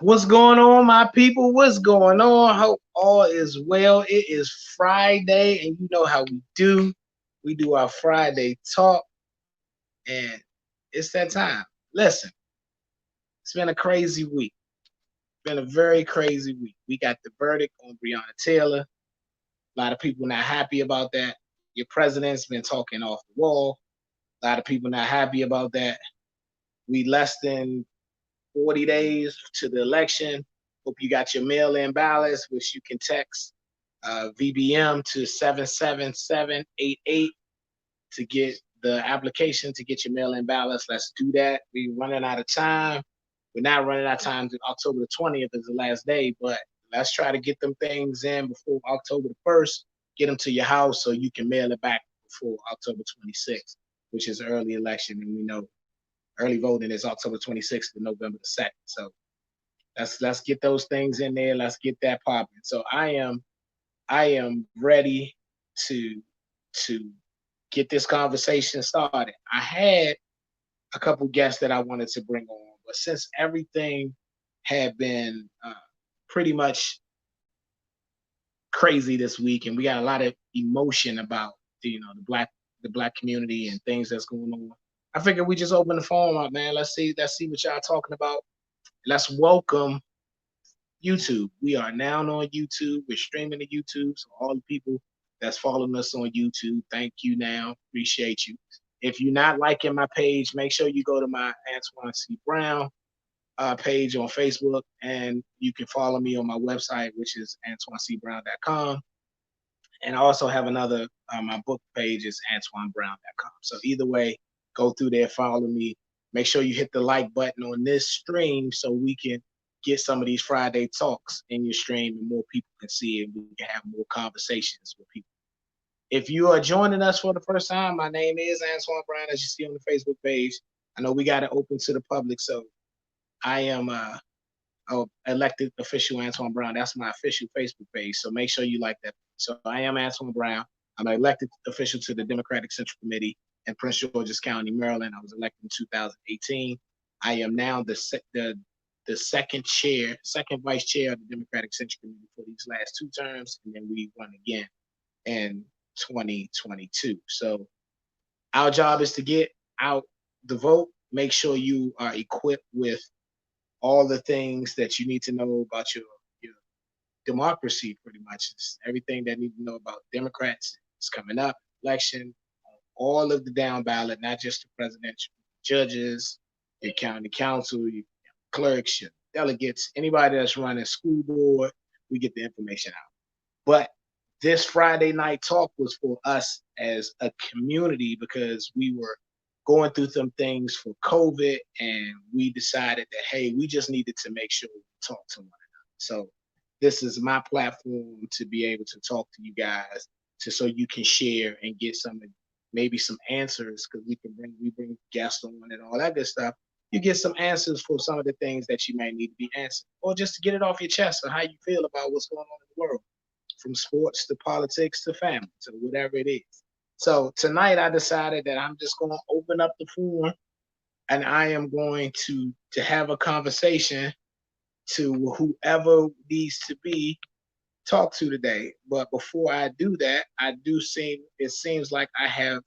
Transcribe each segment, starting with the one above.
What's going on, my people? What's going on? Hope all is well. It is Friday, and you know how we do. We do our Friday talk, and it's that time. Listen, it's been a crazy week. Been a very crazy week. We got the verdict on Breonna Taylor. A lot of people not happy about that. Your president's been talking off the wall. A lot of people not happy about that. We less than 40 days to the election. Hope you got your mail-in ballots, which you can text VBM to 77788 to get the application to get your mail-in ballots. Let's do that. We're running out of time. We're not running out of time. October the 20th is the last day, but let's try to get them things in before October the 1st. Get them to your house so you can mail it back before October 26th, which is early election, and we know early voting is October 26th to November the 2nd. So let's get those things in there. Let's get that popping. So I am ready to to get this conversation started. I had a couple guests that I wanted to bring on, but since everything had been pretty much crazy this week, and we got a lot of emotion about the black community and things that's going on. I figured we just open the phone up, man. Let's see what y'all talking about. Let's welcome YouTube. We are now on YouTube. We're streaming to YouTube. So all the people that's following us on YouTube, thank you now. Appreciate you. If you're not liking my page, make sure you go to my Antwan C. Brown page on Facebook, and you can follow me on my website, which is antwancbrown.com. And I also have another, my book page is antwanbrown.com. So either way, go through there, follow me. Make sure you hit the like button on this stream so we can get some of these Friday talks in your stream and more people can see it. And we can have more conversations with people. If you are joining us for the first time, my name is Antwan Brown, as you see on the Facebook page. I know we got it open to the public, so I am elected official Antwan Brown. That's my official Facebook page. So make sure you like that. So I am Antwan Brown. I'm an elected official to the Democratic Central Committee in Prince George's County, Maryland. I was elected in 2018. I am now the second vice chair of the Democratic Central Committee for these last two terms, and then we run again in 2022. So our job is to get out the vote, make sure you are equipped with all the things that you need to know about your democracy. Pretty much it's everything that you need to know about Democrats. It's coming up, election, all of the down ballot, not just the presidential, judges, your county council, your clerks, your delegates, anybody that's running school board, we get the information out. But this Friday night talk was for us as a community because we were going through some things for COVID, and we decided that, hey, we just needed to make sure we talk to one another. So this is my platform to be able to talk to you guys so you can share and get maybe some answers, because we bring guests on and all that good stuff. You get some answers for some of the things that you may need to be answered, or just to get it off your chest on how you feel about what's going on in the world, from sports to politics to family to whatever it is. So tonight I decided that I'm just going to open up the floor, and I am going to have a conversation to whoever needs to be talked to today. But before I do that, it seems like I have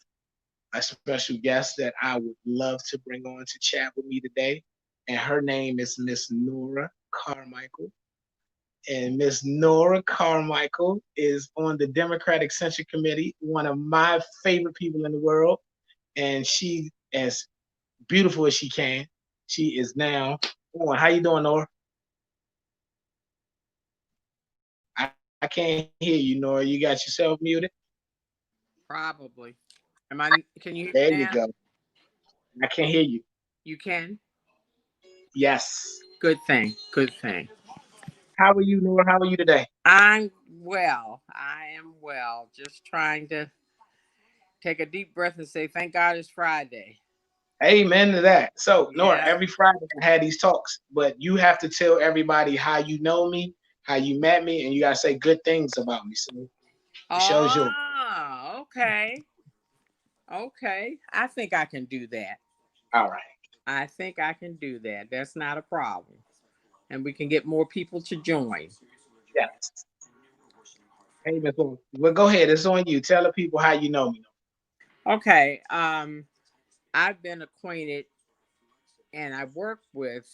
a special guest that I would love to bring on to chat with me today. And her name is Miss Nora Carmichael. And Miss Nora Carmichael is on the Democratic Central Committee, one of my favorite people in the world. And she, as beautiful as she can, she is now on. How you doing, Nora? I can't hear you, Nora. You got yourself muted? Probably. Can you hear There me you now? go. I can't hear you. You can? Yes. Good thing. Good thing. How are you, Nora? How are you today? I'm well. I am well. Just trying to take a deep breath and say, thank God it's Friday. Amen to that. So, Nora, Yeah. every Friday I had these talks, but you have to tell everybody how you know me, how you met me, and you gotta say good things about me. So the show's yours. Oh, okay. Okay. I think I can do that. All right. I think I can do that. That's not a problem. and we can get more people to join. Yes. Hey, Nicole. Well, go ahead. It's on you. Tell the people how you know me. Okay. I've been acquainted and I worked with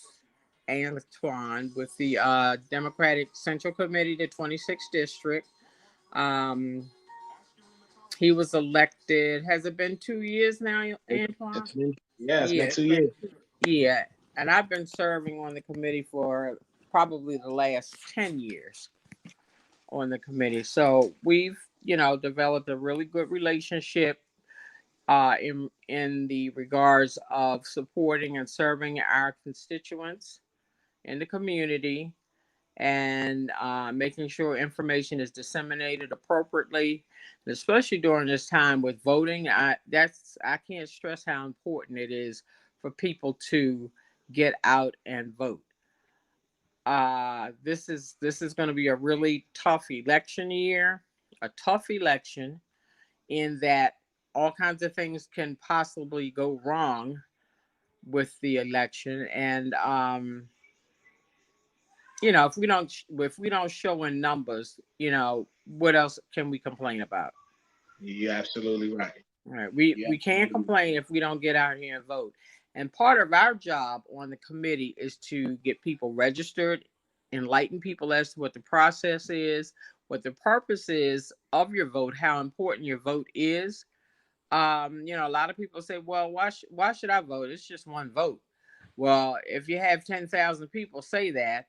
Antwan with the Democratic Central Committee, the 26th District. Um, he was elected. Has it been 2 years now, Antwan? It's been Yeah, it's 2 years. been. Yeah, and I've been serving on the committee for probably the last 10 years on the committee. So we've, developed a really good relationship in the regards of supporting and serving our constituents in the community and making sure information is disseminated appropriately, and especially during this time with voting. I can't stress how important it is for people to get out and vote. This is going to be a really tough election year, a tough election in that all kinds of things can possibly go wrong with the election, and if we don't show in numbers, what else can we complain about? You're absolutely right. All right, we You we can't absolutely complain if we don't get out here and vote. And part of our job on the committee is to get people registered, enlighten people as to what the process is, what the purpose is of your vote, how important your vote is. A lot of people say, well, why should I vote? It's just one vote. Well, if you have 10,000 people say that,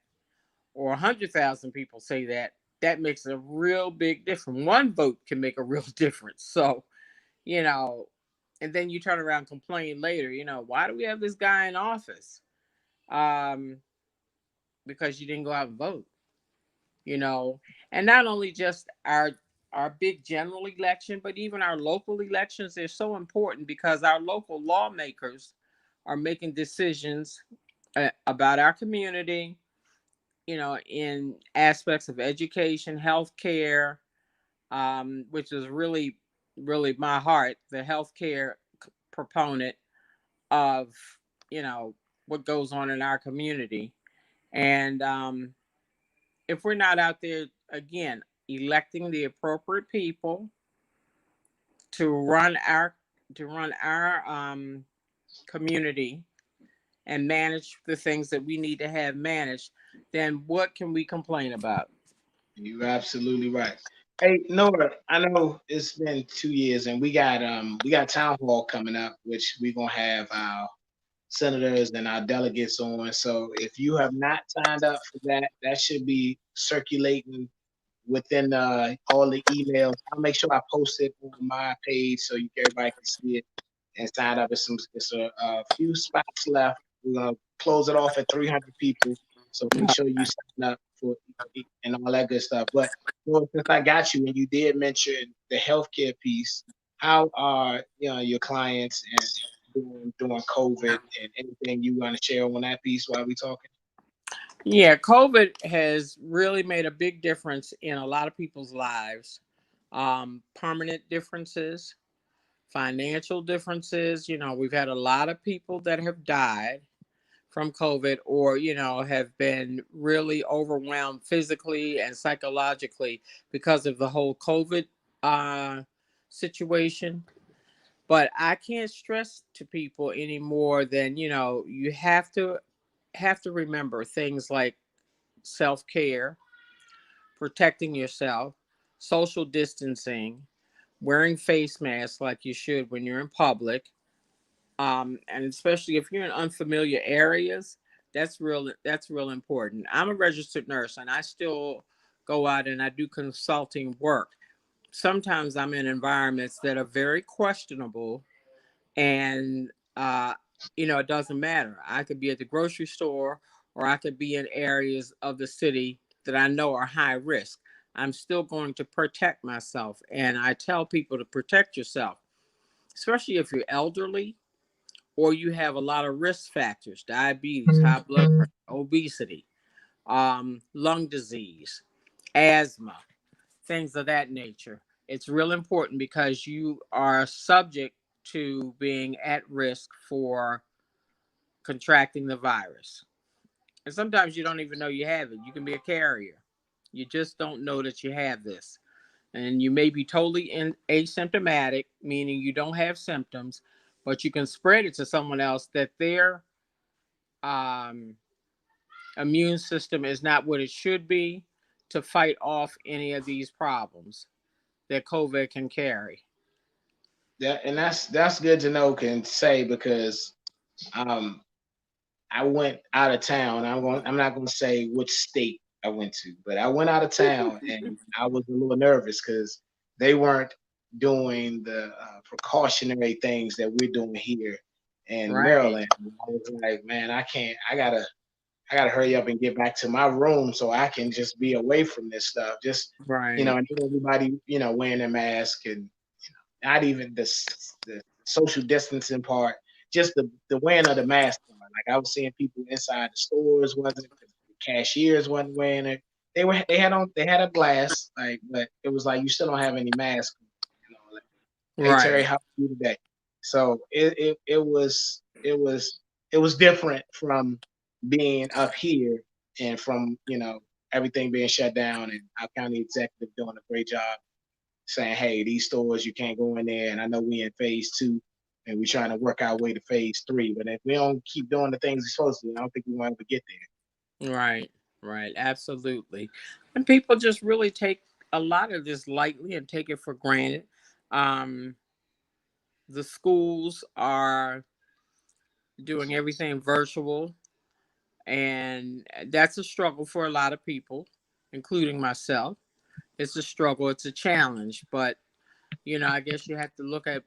or 100,000 people say that, that makes a real big difference. One vote can make a real difference. So, you know, and then you turn around and complain later, why do we have this guy in office? Um, because you didn't go out and vote, you know, and not only just our big general election, but even our local elections. They're so important because our local lawmakers are making decisions about our community, in aspects of education, healthcare, which is really, really my heart, the healthcare proponent of, you know, what goes on in our community. And if we're not out there, again, electing the appropriate people to run our community and manage the things that we need to have managed, then what can we complain about? You're absolutely right. Hey, Nora, I know it's been 2 years, and we got town hall coming up, which we're gonna have our senators and our delegates on. So if you have not signed up for that, that should be circulating within all the emails. I'll make sure I post it on my page so everybody can see it and sign up. It's a few spots left. We're gonna close it off at 300 people. So make sure you sign up for and all that good stuff. But since I got you and you did mention the healthcare piece, how are your clients and during COVID and anything you want to share on that piece while we talking? Yeah, COVID has really made a big difference in a lot of people's lives. Permanent differences, financial differences. We've had a lot of people that have died from COVID, or, have been really overwhelmed physically and psychologically because of the whole COVID uh, situation. But I can't stress to people any more than, you have to remember things like self-care, protecting yourself, social distancing, wearing face masks like you should when you're in public, and especially if you're in unfamiliar areas. That's real important. I'm a registered nurse and I still go out and I do consulting work. Sometimes I'm in environments that are very questionable, and it doesn't matter. I could be at the grocery store, or I could be in areas of the city that I know are high risk. I'm still going to protect myself, and I tell people to protect yourself, especially if you're elderly or you have a lot of risk factors: diabetes, high blood pressure, obesity, lung disease, asthma, things of that nature. It's real important because you are subject to being at risk for contracting the virus. And sometimes you don't even know you have it. You can be a carrier. You just don't know that you have this. And you may be totally asymptomatic, meaning you don't have symptoms, but you can spread it to someone else that their um, immune system is not what it should be to fight off any of these problems that COVID can carry. That's good to know, can say, because um I went out of town. I'm not going to say which state I went to, but I went out of town and I was a little nervous because they weren't doing the precautionary things that we're doing here in Right, Maryland. I was like, man, I can't. I gotta hurry up and get back to my room so I can just be away from this stuff. Just right, and everybody wearing their mask, and not even the social distancing part, just the wearing of the mask part. Like I was seeing people inside the stores wasn't, the cashiers wasn't wearing it. They had a glass, like, but it was like you still don't have any mask. Like, hey Terry, right, how are you today? So it was different from being up here and from everything being shut down, and our county executive doing a great job saying, hey, these stores you can't go in there, and I know we in phase 2, and we're trying to work our way to phase 3. But if we don't keep doing the things we're supposed to, I don't think we want to get right, right. Absolutely. And people just really take a lot of this lightly and take it for granted. Um, the schools are doing everything virtual, and that's a struggle for a lot of people, including myself. It's a struggle, it's a challenge, but I guess you have to look at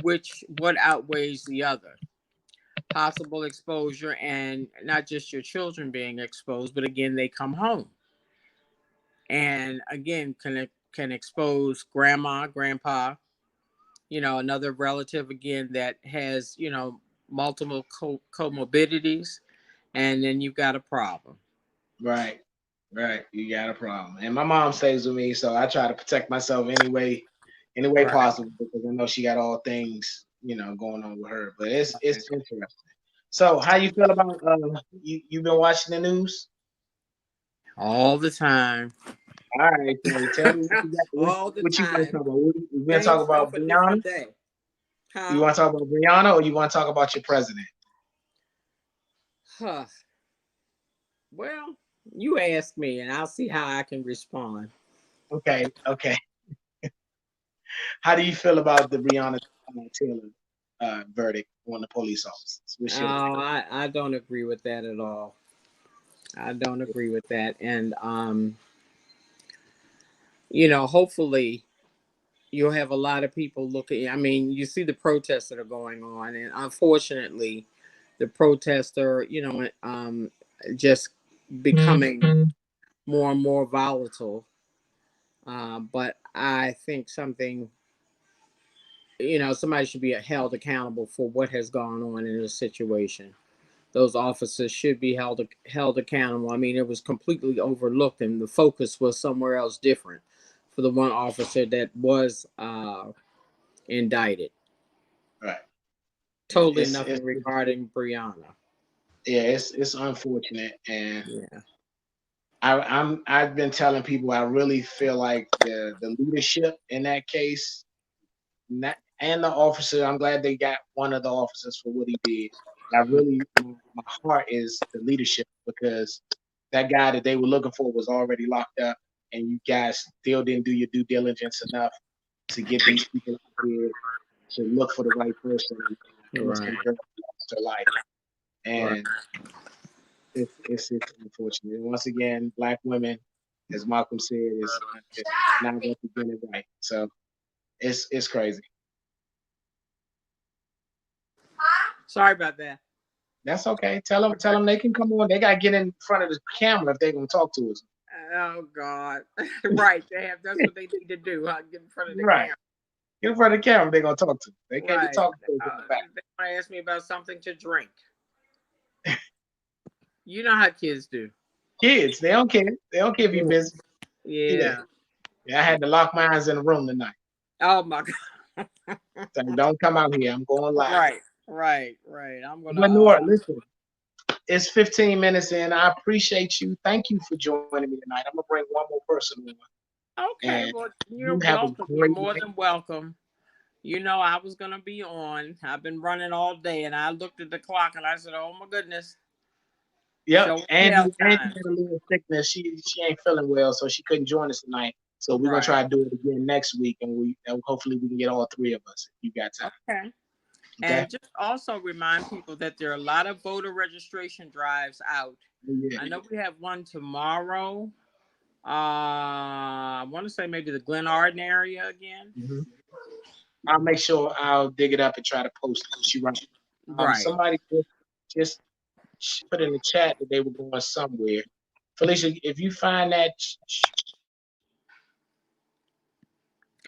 what outweighs the other. Possible exposure, and not just your children being exposed, but again, they come home and again can expose grandma, grandpa, another relative again that has multiple comorbidities, and then you've got a problem. right. Right. You got a problem. And my mom stays with me, so I try to protect myself any way Right. possible, because I know she got all things, going on with her. But it's interesting. So how you feel about you been watching the news? All the time. All right, Terry, tell me what you got. What, All the what you want to time. talk about? We gonna Same talk stuff, about a Brianna? different day. You Huh? want to talk about Brianna, or you want to talk about your president? Huh. Well, you ask me, and I'll see how I can respond. Okay, okay. How do you feel about the Breonna Taylor verdict on the police officers? Oh, What's your I don't agree with that at all. I don't agree with that. And hopefully you'll have a lot of people looking. I mean, you see the protests that are going on, and unfortunately, the protests are, just becoming more and more volatile. But I think somebody should be held accountable for what has gone on in this situation. Those officers should be held accountable. I mean, it was completely overlooked, and the focus was somewhere else different for the one officer that was indicted. right? Totally It's nothing regarding Brianna. yeah, it's unfortunate, and Yeah. I've been telling people I really feel like the leadership in that case, not, and the officer. I'm glad they got one of the officers for what he did. I really, my heart is the leadership, because that guy that they were looking for was already locked up, and you guys still didn't do your due diligence enough to get these people out here to look for the right person. And Right. innocent girl lost her life, Right. and it's unfortunate. Once again, black women, as Malcolm said, is not represented right. So it's crazy. Sorry about that. That's okay. Tell them they can come on. They gotta get in front of the camera if they're gonna talk to us. Oh God. Right. That's what they need to do. Get in front of the Right. camera. Get in front of the camera, they're gonna talk to us. They can't be Right. talking to us in the back. They want to ask me about something to drink. You know how kids do. Kids, they don't care. They don't care if you're busy. Yeah. Yeah. Yeah, I had to lock my eyes in the room tonight. Oh my God. So don't come out here. I'm going live. Right. Right. Right. I'm gonna. But Nora, listen. It's 15 minutes in. I appreciate you. Thank you for joining me tonight. I'm gonna bring one more person on, Okay, and well, you're you have a welcome. You're great more night. than welcome. You know, I was gonna be on. I've been running all day, and I looked at the clock and I said, "Oh my goodness, Yep, show Angie. tell Angie time." had a little sickness. She ain't feeling well, so she couldn't join us tonight. So we're gonna Right. try to do it again next week, and hopefully we can get all three of us if you got time. Okay. Okay. And just also remind people that there are a lot of voter registration drives out. Yeah. I know we have one tomorrow. I want to say maybe the Glen Arden area again. Mhm. I'll make sure I'll dig it up and try to post it. She right. Right. Somebody just put in the chat that they were going somewhere. Felicia, if you find that,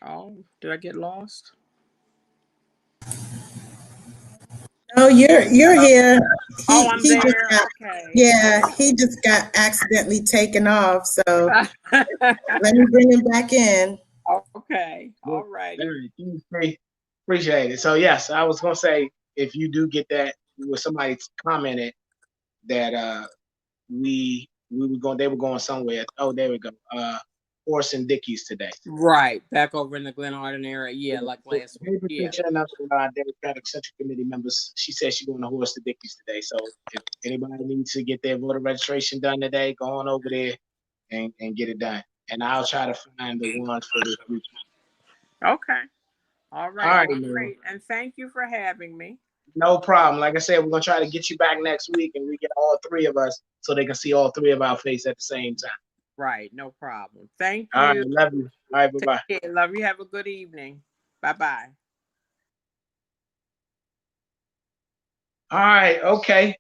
Oh, did I get lost? Oh, you're here. Oh, He I'm he just there. got Okay. yeah, Okay. he just got accidentally taken off. So Okay. let me bring him back in. Okay. yeah, All righty. there it is. Appreciate it. So yes, I was gonna say if you do get that, where somebody commented that we were going, they were going somewhere. Oh, there we go. Horse and Dickies today. Right. Back over in the Glen Arden area. Yeah, like last week. Hey, Yeah. Patricia, another Democratic Central Committee members. She said she's going to Horse to Dickies today. So if anybody needs to get their voter registration done today, go on over there and get it done. And I'll try to find the ones for this week. Okay. All All right. right, Well, man. great. And thank you for having me. No problem. Like I said, we're gonna try to get you back next week, and we get all three of us so they can see all three of our faces at the same time. Right. No problem. Thank All right, you. love you. All right, bye bye. Take care. Love you. Have a good evening. Bye bye. All right, okay.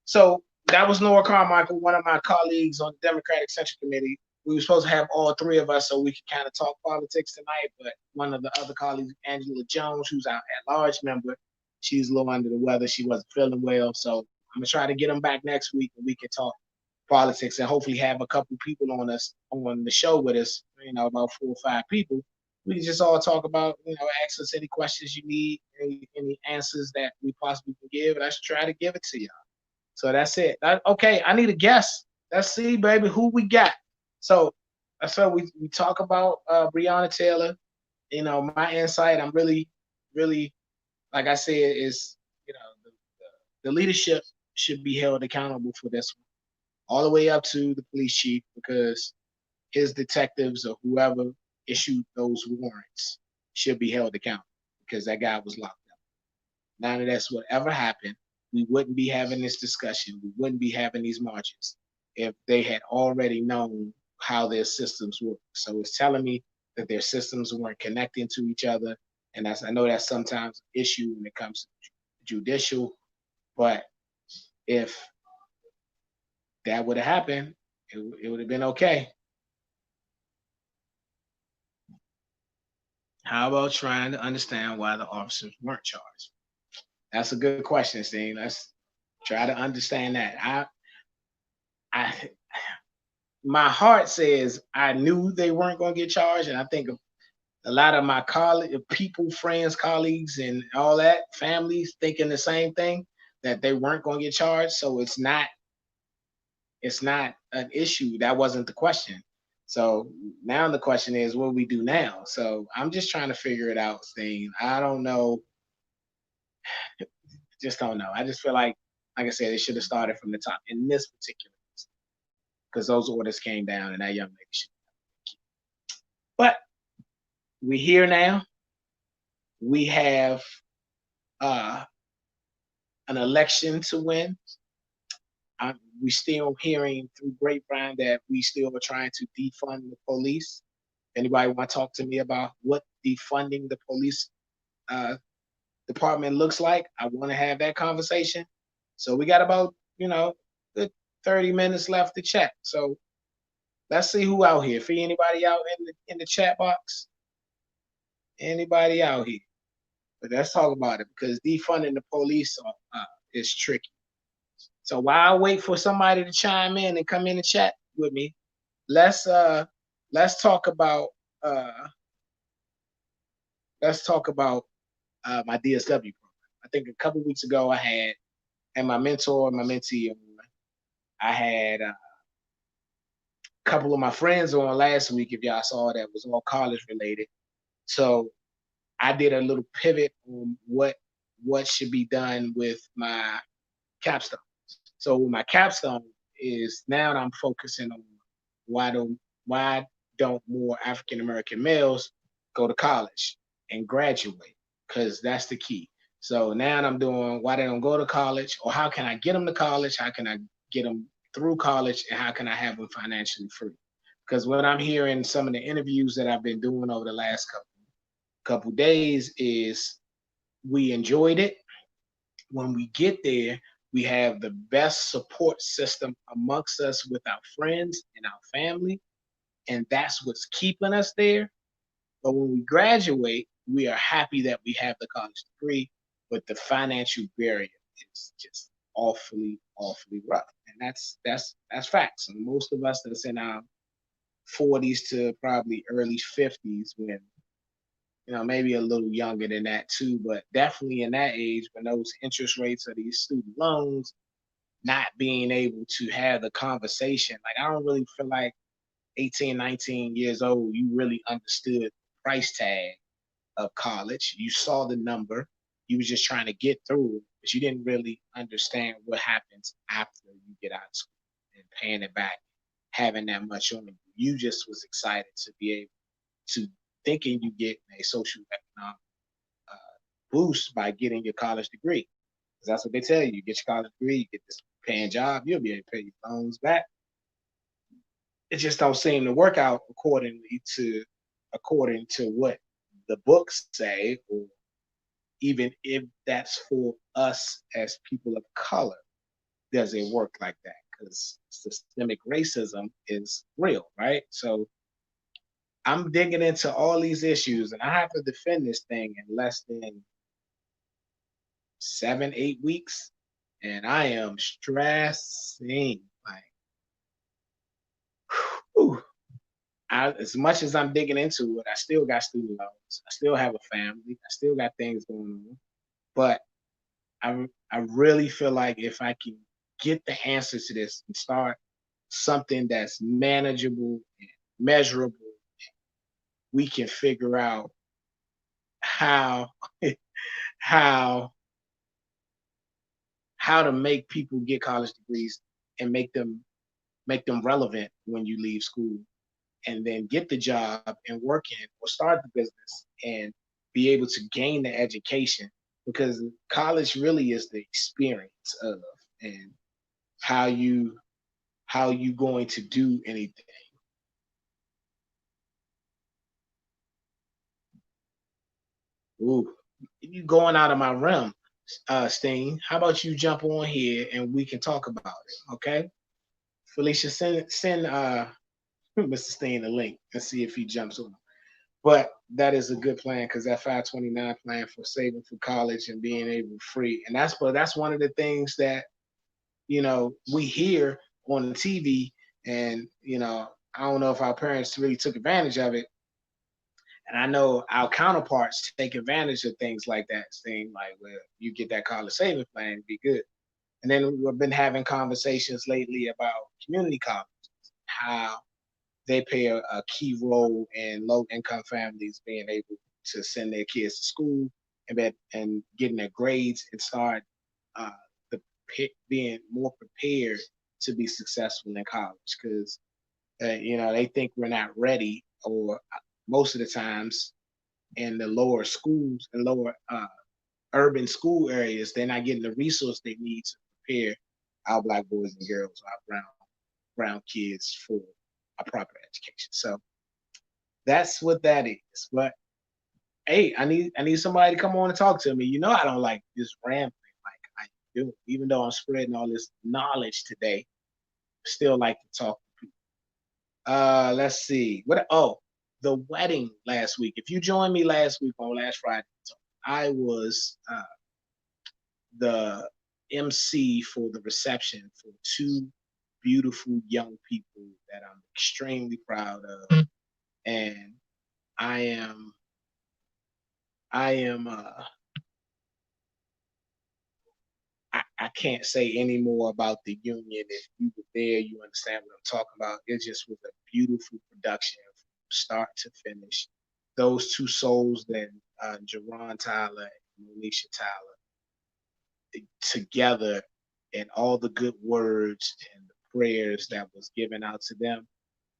So that was Nora Carmichael, one of my colleagues on the Democratic Central Committee. We were supposed to have all three of us so we could kind of talk politics tonight, but one of the other colleagues, Angela Jones, who's our at-large member, she's a little under the weather. She wasn't feeling well, so I'm gonna try to get them back next week and we can talk politics and hopefully have a couple people on the show with us. About 4 or 5 people. We can just all talk about, ask us any questions you need, any answers that we possibly can give, and I should try to give it to you. So that's it. Okay, I need a guess. Let's see, baby, who we got. So that's what we talk about Breonna Taylor. My insight, I'm really, like I said, is, the leadership should be held accountable for this one, all the way up to the police chief, because his detectives or whoever issued those warrants should be held accountable because that guy was locked up. None of that's what ever happened. We wouldn't be having this discussion. We wouldn't be having these marches if they had already known how their systems work. So it's telling me that their systems weren't connecting to each other. And I know that's sometimes an issue when it comes to judicial, but if that would have happened, it would have been okay. How about trying to understand why the officers weren't charged? That's a good question, Steve. Let's try to understand that. I, my heart says I knew they weren't going to get charged, and I think a lot of my people, friends, colleagues, and all that families thinking the same thing, that they weren't going to get charged. So it's not an issue. That wasn't the question. So now the question is, what do we do now? So I'm just trying to figure it out, Steve. I don't know. Just don't know. I just feel like I said, it should have started from the top in this particular instance, because those orders came down and that young lady should. But we're here now. We have uh, an election to win. We still hearing through grapevine that we still are trying to defund the police. Anybody want to talk to me about what defunding the police uh, department looks like? I want to have that conversation. So we got about good 30 minutes left to chat. So let's see who out here. For anybody out in the chat box, anybody out here? But let's talk about it, because defunding the police is tricky. So while I wait for somebody to chime in and come in and chat with me, let's uh let's talk about uh my DSW program. I think a couple weeks ago I had my mentor and my mentee on, I had a couple of my friends on last week, if y'all saw that, was all college related. So I did a little pivot on what should be done with my capstone. So my capstone is now I'm focusing on why don't why don't more African American males go to college and graduate? Because that's the key. So now I'm doing why they don't go to college, or how can I get them to college? How can I get them through college, and how can I have them financially free? Because what I'm hearing some of the interviews that I've been doing over the last couple days is we enjoyed it. When we get there, we have the best support system amongst us with our friends and our family, and that's what's keeping us there. But when we graduate, we are happy that we have the college degree, but the financial barrier is just awfully, awfully rough, and that's facts. And most of us that's in our 40s to probably early 50s, when maybe a little younger than that too, but definitely in that age when those interest rates of these student loans, not being able to have the conversation. Like, I don't really feel like 18, 19 years old, you really understood the price tag of college. You saw the number, you was just trying to get through it, but you didn't really understand what happens after you get out of school and paying it back, having that much on you. You just was excited to be able to thinking you get a social economic boost by getting your college degree. Because that's what they tell you. You get your college degree, you get this paying job, you'll be able to pay your loans back. It just don't seem to work out according to what the books say, or even if that's for us as people of color, does it work like that? Because systemic racism is real, right? So I'm digging into all these issues, and I have to defend this thing in less than 7, 8 weeks, and I am stressing. Like, whew. As much as I'm digging into it, I still got student loans. I still have a family. I still got things going on. But I really feel like if I can get the answers to this and start something that's manageable and measurable, we can figure out how how how to make people get college degrees and make them relevant when you leave school, and then get the job and work in or start the business and be able to gain the education, because college really is the experience of, and how you going to do anything. Ooh, you going out of my realm, Steen. How about you jump on here and we can talk about it, okay? Felicia, send Mr. Steen the link and see if he jumps on. But that is a good plan, because that 529 plan for saving for college and being able to free, and that's one of the things that we hear on the TV, and I don't know if our parents really took advantage of it, and I know our counterparts take advantage of things like that, saying like, well, you get that college savings plan, be good. And then we've been having conversations lately about community colleges, how they play a key role in low income families being able to send their kids to school and getting their grades and start uh, the being more prepared to be successful in college, because they think we're not ready, or most of the times in the lower schools and lower urban school areas, they're not getting the resource they need to prepare our black boys and girls, our brown kids, for a proper education. So that's what that is. But hey, I need somebody to come on and talk to me. I don't like just rambling like I do, even though I'm spreading all this knowledge today. Still like to talk to people. Let's see. The wedding last week. If you joined me last week on last Friday, I was the MC for the reception for two beautiful young people that I'm extremely proud of, and I am I am I can't say any more about the union. If you were there, you understand what I'm talking about. It just was a beautiful production from start to finish. Those two souls, that Jerron Tyler and Monisha Tyler, together, and all the good words and the prayers that was given out to them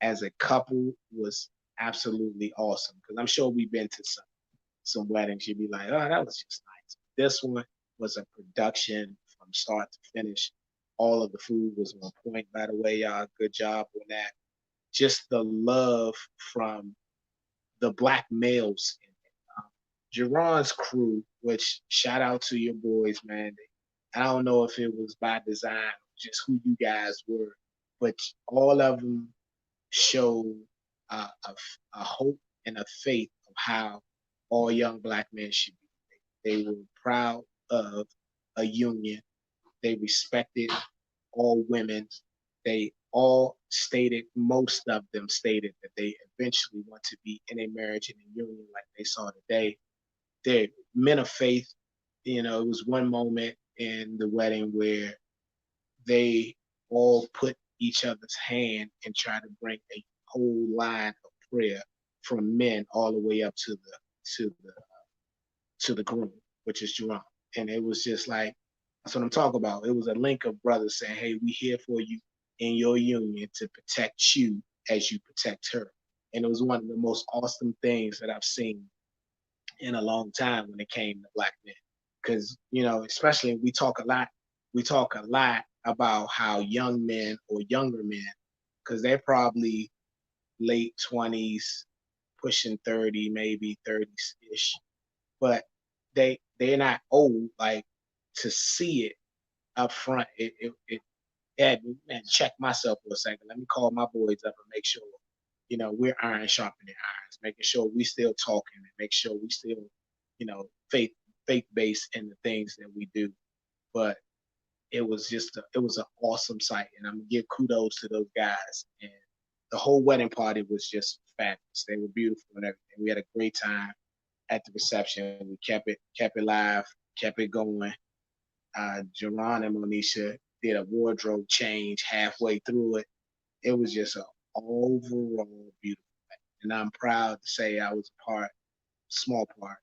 as a couple was absolutely awesome. Because I'm sure we've been to some weddings, you'd be like, oh, that was just nice. This one was a production from start to finish. All of the food was on point, by the way, y'all. Good job on that. Just the love from the black males. Jerron's crew, which shout out to your boys, man. I don't know if it was by design, just who you guys were, but all of them show a hope and a faith of how all young black men should be. They were proud of a union. They respected all women. They all stated, most of them stated that they eventually want to be in a marriage and a union like they saw today. They're men of faith. You know, it was one moment in the wedding where they all put each other's hand and try to bring a whole line of prayer from men all the way up to the to the groom, which is Jerome. And it was just like, that's what I'm talking about. It was a link of brothers saying, hey, we here for you in your union to protect you as you protect her. And it was one of the most awesome things that I've seen in a long time when it came to black men. Because, you know, especially we talk a lot about how young men or younger men, because they're probably late 20s, pushing 30, maybe 30-ish, but they're not old, like, to see it up front. It had me, man, check myself for a second. Let me call my boys up and make sure, you know, we're iron sharpening irons, making sure we still talking and make sure we still, you know, faith based in the things that we do. But it was just it was an awesome sight, and I'm gonna give kudos to those guys. And the whole wedding party was just fabulous. They were beautiful and everything. We had a great time at the reception. We kept it live, kept it going. Jerron and Monisha did a wardrobe change halfway through it. It was just an overall beautiful thing. And I'm proud to say I was a small part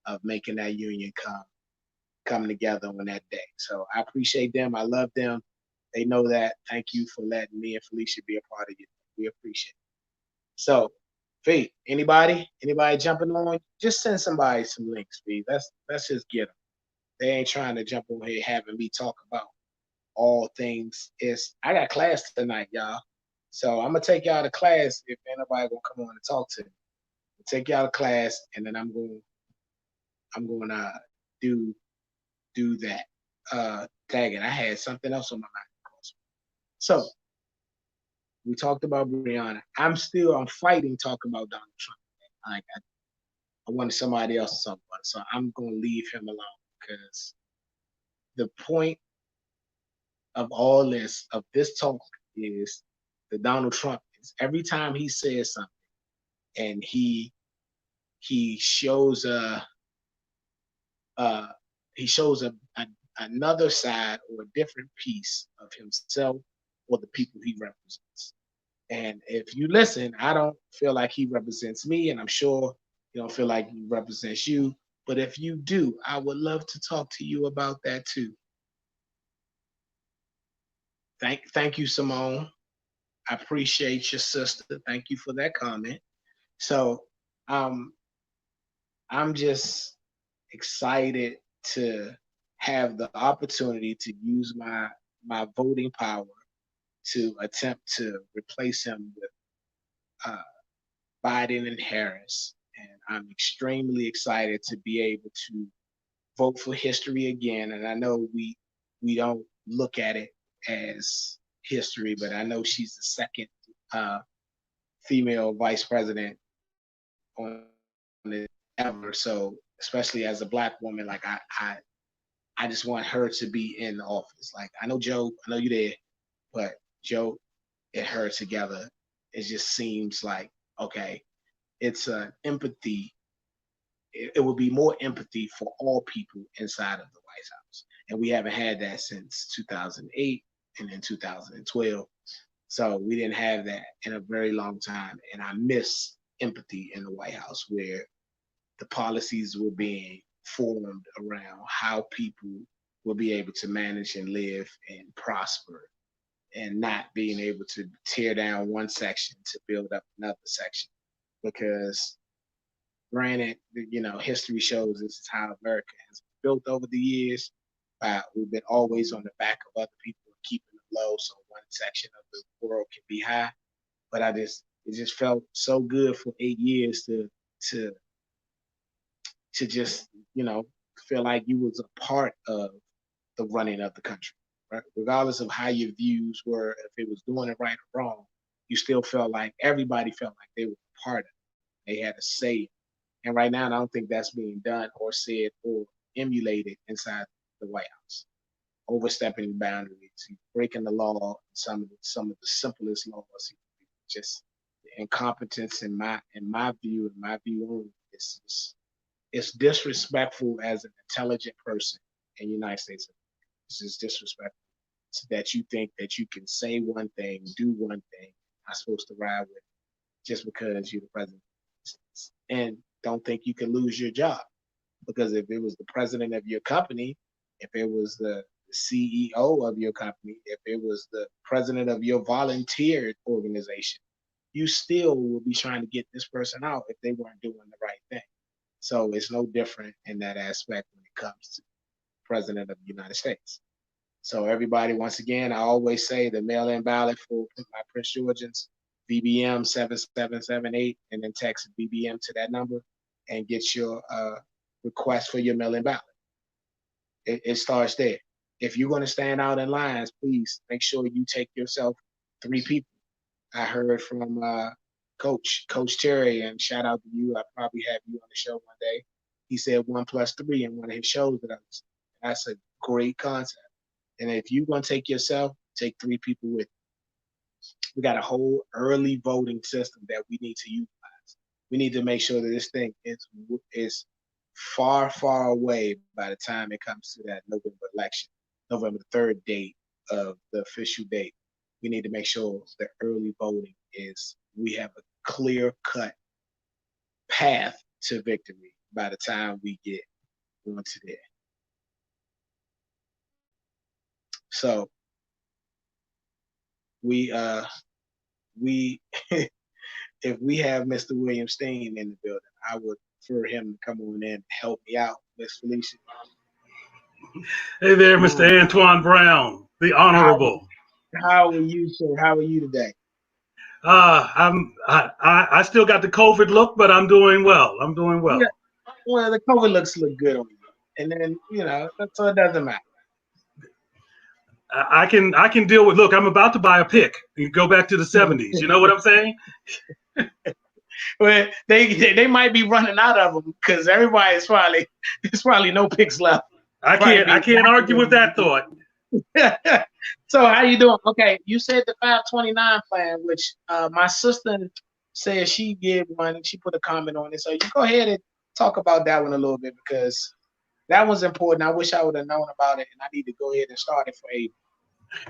of making that union come together on that day. So I appreciate them. I love them. They know that. Thank you for letting me and Felicia be a part of it. We appreciate it. So, Fee, anybody jumping on? Just send somebody some links, Fee. Let's just get them. They ain't trying to jump on here having me talk about all things. I got class tonight, y'all. So I'm gonna take y'all to class if anybody gonna come on and talk to me. I'll take y'all to class, and then I'm gonna do that. Dang it, I had something else on my mind. So we talked about Brianna. I'm fighting talking about Donald Trump. Like I wanted somebody else to talk about it, so I'm gonna leave him alone because the point of all this talk is that Donald Trump is every time he says something and he shows he shows another side or a different piece of himself or the people he represents. And if you listen, I don't feel like he represents me, and I'm sure you don't feel like he represents you. But if you do, I would love to talk to you about that too. Thank you, Simone. I appreciate your sister. Thank you for that comment. So um, I'm just excited to have the opportunity to use my voting power to attempt to replace him with uh, Biden and Harris. And I'm extremely excited to be able to vote for history again. And I know we don't look at it as history, but I know she's the second female vice president on it ever. So especially as a black woman, like I just want her to be in the office. Like I know Joe, I know you there, but Joe and her together, it just seems like okay, it's an empathy. It will be more empathy for all people inside of the White House. and we haven't had that since 2008 and then 2012. So we didn't have that in a very long time, and I miss empathy in the White House where the policies were being formed around how people will be able to manage and live and prosper, and not being able to tear down one section to build up another section. Because granted, history shows this is how America has been built over the years. We've been always on the back of other people and keeping them low so one section of the world can be high. But it just felt so good for 8 years to just, feel like you was a part of the running of the country, right? Regardless of how your views were, if it was doing it right or wrong, you still felt like everybody felt like they were a part of it. They had a say. And right now, I don't think that's being done or said or emulated inside the White House. Overstepping boundaries, breaking the law, some of the simplest laws. Just the incompetence in my view only, it's disrespectful as an intelligent person in the United States. It's just disrespectful that you think that you can say one thing, do one thing, not supposed to ride with just because you're the president. And don't think you can lose your job. Because if it was the president of your company, if it was the CEO of your company, if it was the president of your volunteer organization, you still will be trying to get this person out if they weren't doing the right thing. So it's no different in that aspect when it comes to the president of the United States. So everybody, once again, I always say the mail-in ballot for my Prince Georgians, BBM 7778, and then text BBM to that number and get your request for your mail-in ballot. It starts there. If you're going to stand out in lines, please make sure you take yourself 3 people. I heard from Coach Terry, and shout out to you. I probably have you on the show one day. He said 1+3 in one of his shows that I was. That's a great concept. And if you're going to take yourself, take 3 people with you. We got a whole early voting system that we need to utilize. We need to make sure that this thing is far, far away by the time it comes to that November election, November 3rd date of the official date. We need to make sure that early voting we have a clear-cut path to victory by the time we get onto there. So we if we have Mr. William Steen in the building, I would prefer him to come on in and help me out, Miss Felicia. Hey there, Mr. Antwan Brown, the Honorable. How are you, sir? How are you today? I still got the COVID look, but I'm doing well. I'm doing well. Yeah. Well, the COVID looks look good on you, and then so it doesn't matter. I can deal with. Look, I'm about to buy a pick and go back to the 70s. You know what I'm saying? Well, they might be running out of them because there's probably no picks left. I can't argue with that thought. So how you doing? Okay, you said the 529 plan, which my sister said she did one and she put a comment on it. So you go ahead and talk about that one a little bit because that was important. I wish I would have known about it, and I need to go ahead and start it for April.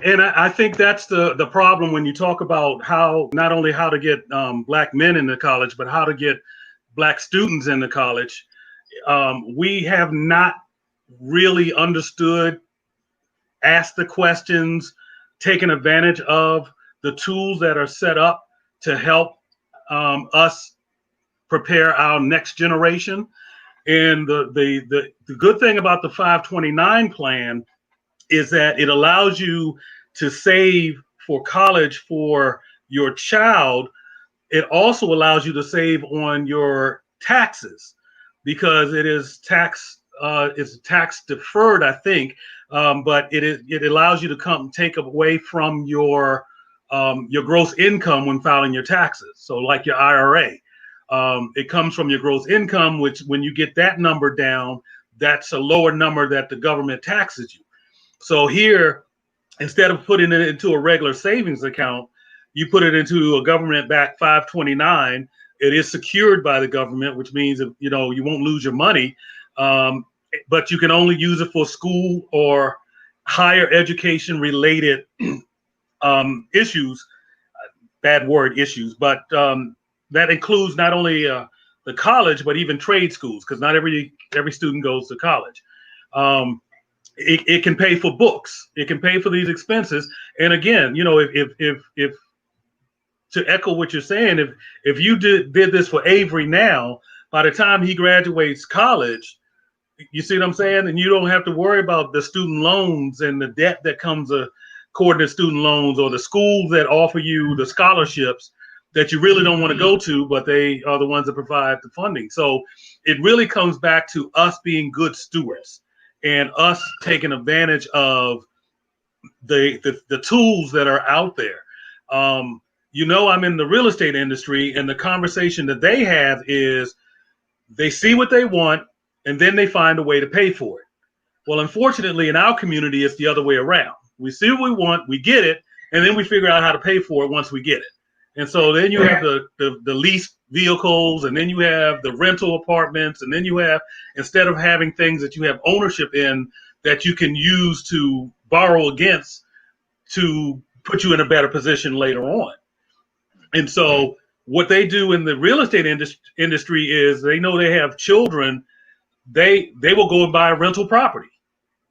And I think that's the problem when you talk about not only how to get Black men into college, but how to get Black students into college. We have not really understood, asked the questions, taken advantage of the tools that are set up to help us prepare our next generation. And the good thing about the 529 plan is that it allows you to save for college for your child. It also allows you to save on your taxes because it's tax deferred, I think, but it allows you to take away from your gross income when filing your taxes. So like your IRA, it comes from your gross income, which when you get that number down, that's a lower number that the government taxes you. So here, instead of putting it into a regular savings account, you put it into a government-backed 529. It is secured by the government, which means you won't lose your money. but you can only use it for school or higher education related issues. Bad word, issues, but that includes not only the college, but even trade schools, because not every student goes to college. Um, it can pay for books. It can pay for these expenses. And again, if to echo what you're saying, if you did this for Avery now, by the time he graduates college, you see what I'm saying? And you don't have to worry about the student loans and the debt that comes according to student loans, or the schools that offer you the scholarships that you really don't want to go to, but they are the ones that provide the funding. So it really comes back to us being good stewards and us taking advantage of the tools that are out there. I'm in the real estate industry, and the conversation that they have is they see what they want, and then they find a way to pay for it. Well, unfortunately, in our community, it's the other way around. We see what we want, we get it, and then we figure out how to pay for it once we get it. And so then you have the leased vehicles, and then you have the rental apartments, and then you have, instead of having things that you have ownership in that you can use to borrow against to put you in a better position later on. And so what they do in the real estate industry is they know they have children, they will go and buy a rental property.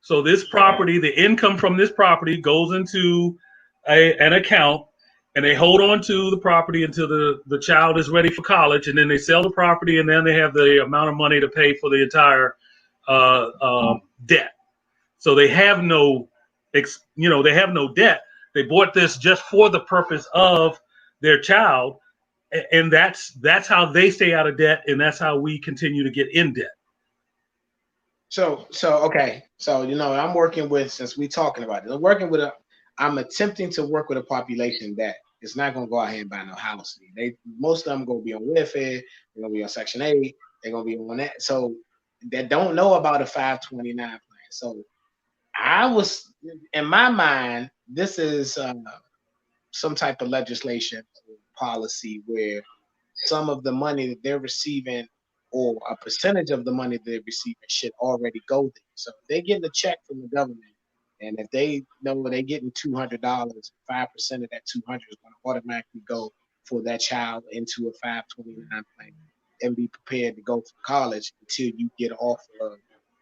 So this property, the income from this property goes into an account, and they hold on to the property until the child is ready for college, and then they sell the property, and then they have the amount of money to pay for the entire debt. So they have they have no debt. They bought this just for the purpose of their child, and that's how they stay out of debt, and that's how we continue to get in debt. So okay. So I'm working with, since we talking about it, I'm attempting to work with a population that is not gonna go out here and buy no house. Most of them gonna be on welfare, they're gonna be on Section 8, they're gonna be on that. So that don't know about a 529 plan. So I was, in my mind, this is some type of legislation or policy where some of the money that they're receiving, or a percentage of the money they're receiving, should already go there. So if they're getting a check from the government, and if they know they're getting $200, 5% of that 200 is going to automatically go for that child into a 529 plan, and be prepared to go to college until you get off of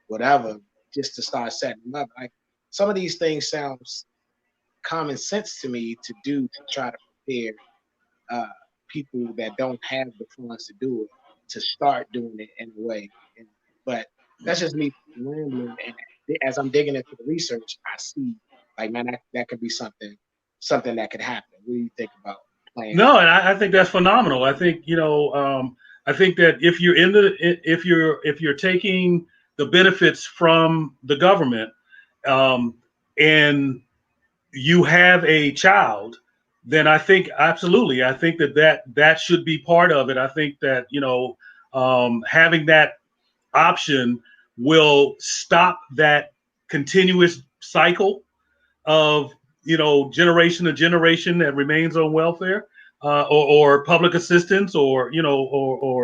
whatever, just to start setting them up. Like, some of these things sound common sense to me to do, to try to prepare people that don't have the funds to do it to start doing it in a way. But that's just me rambling. And as I'm digging into the research, I see, like, man, that could be something that could happen. What do you think about playing? No, and I think that's phenomenal. I think I think that if you're taking the benefits from the government, and you have a child, then I think absolutely, I think that should be part of it. I think that having that option will stop that continuous cycle of generation to generation that remains on welfare, or public assistance, or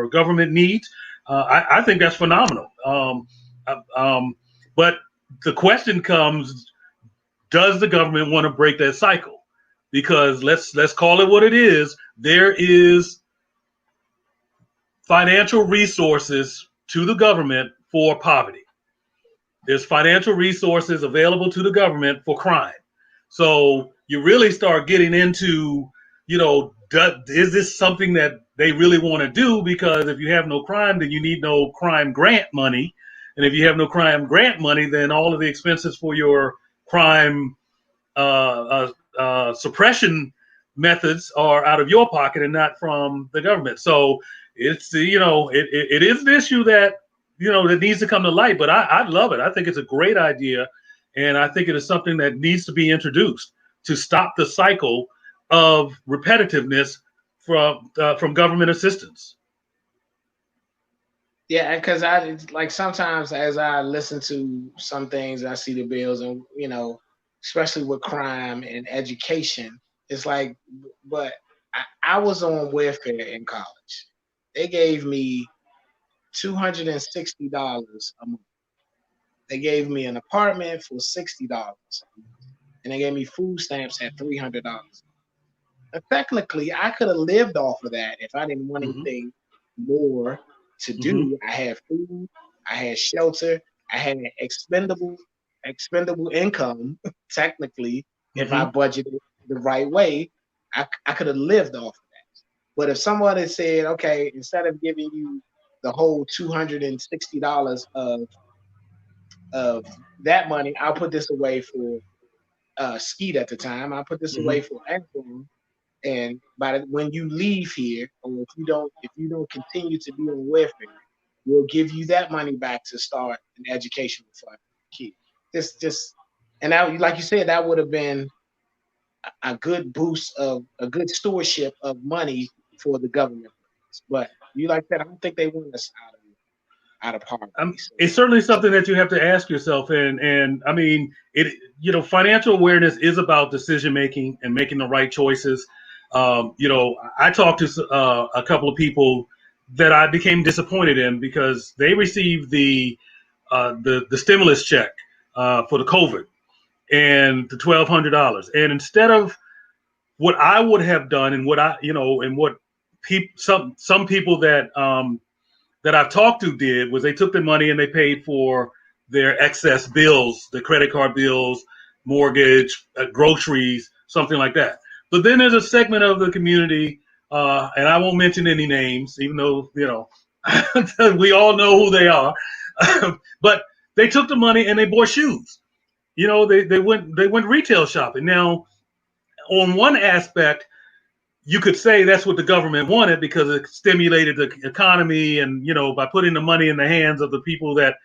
government needs. I think that's phenomenal. But the question comes: does the government want to break that cycle? Because let's call it what it is. There is financial resources to the government for poverty. There's financial resources available to the government for crime. So you really start getting into, is this something that they really want to do? Because if you have no crime, then you need no crime grant money. And if you have no crime grant money, then all of the expenses for your crime suppression methods are out of your pocket and not from the government. So it's it is an issue that that needs to come to light. But I love it. I think it's a great idea, and I think it is something that needs to be introduced to stop the cycle of repetitiveness from government assistance. Yeah, because I, like, sometimes as I listen to some things, I see the bills, and especially with crime and education, it's like, but I was on welfare in college. They gave me $260 a month. They gave me an apartment for $60, and they gave me food stamps at $300. Technically, I could have lived off of that if I didn't want Mm-hmm. anything more to Mm-hmm. do. I had food, I had shelter, I had expendable income. Technically, if I Mm-hmm. budgeted the right way, I could have lived off of that. But if someone had said, okay, instead of giving you the whole $260 of that money, I'll put this away for Skeet at the time. I'll put this Mm-hmm. away for Antwan, and when you leave here, or if you don't continue to be on welfare, we'll give you that money back to start an educational fund for your kid. Just and that, like you said, that would have been a good boost of a good stewardship of money for the government. But you like that, I don't think they want us out of poverty. So It's certainly something that you have to ask yourself, and I mean, financial awareness is about decision making and making the right choices. I talked to a couple of people that I became disappointed in because they received the stimulus check for the COVID and the $1,200, and instead of what I would have done and what I and what some people that I've talked to did was they took the money and they paid for their excess bills, the credit card bills, mortgage, groceries, something like that. But then there's a segment of the community, and I won't mention any names, even though we all know who they are. But they took the money and they bought shoes. They went retail shopping. Now, on one aspect, you could say that's what the government wanted because it stimulated the economy, and by putting the money in the hands of the people that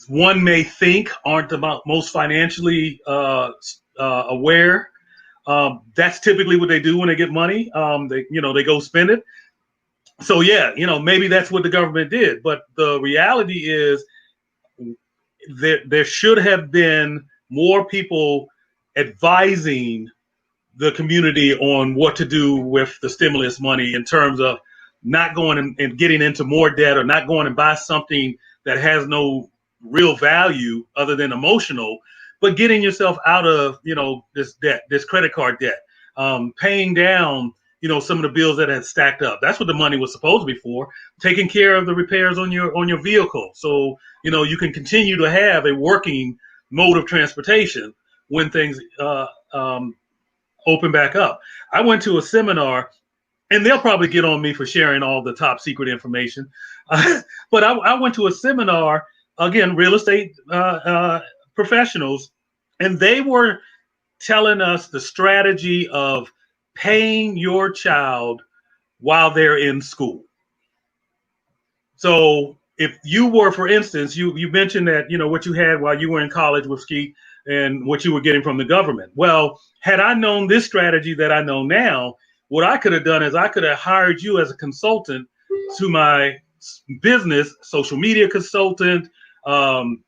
one may think aren't the most financially aware. That's typically what they do when they get money. They go spend it. So yeah, maybe that's what the government did, but the reality is there should have been more people advising the community on what to do with the stimulus money in terms of not going and getting into more debt, or not going and buy something that has no real value other than emotional, but getting yourself out of this debt, this credit card debt, paying down some of the bills that had stacked up. That's what the money was supposed to be for, taking care of the repairs on your vehicle, so you can continue to have a working mode of transportation when things open back up. I went to a seminar, and they'll probably get on me for sharing all the top secret information. But I went to a seminar, again, real estate professionals, and they were telling us the strategy of paying your child while they're in school. So if you were, for instance, you mentioned that what you had while you were in college with Ski and what you were getting from the government. Well, had I known this strategy that I know now, what I could have done is I could have hired you as a consultant to my business, social media consultant,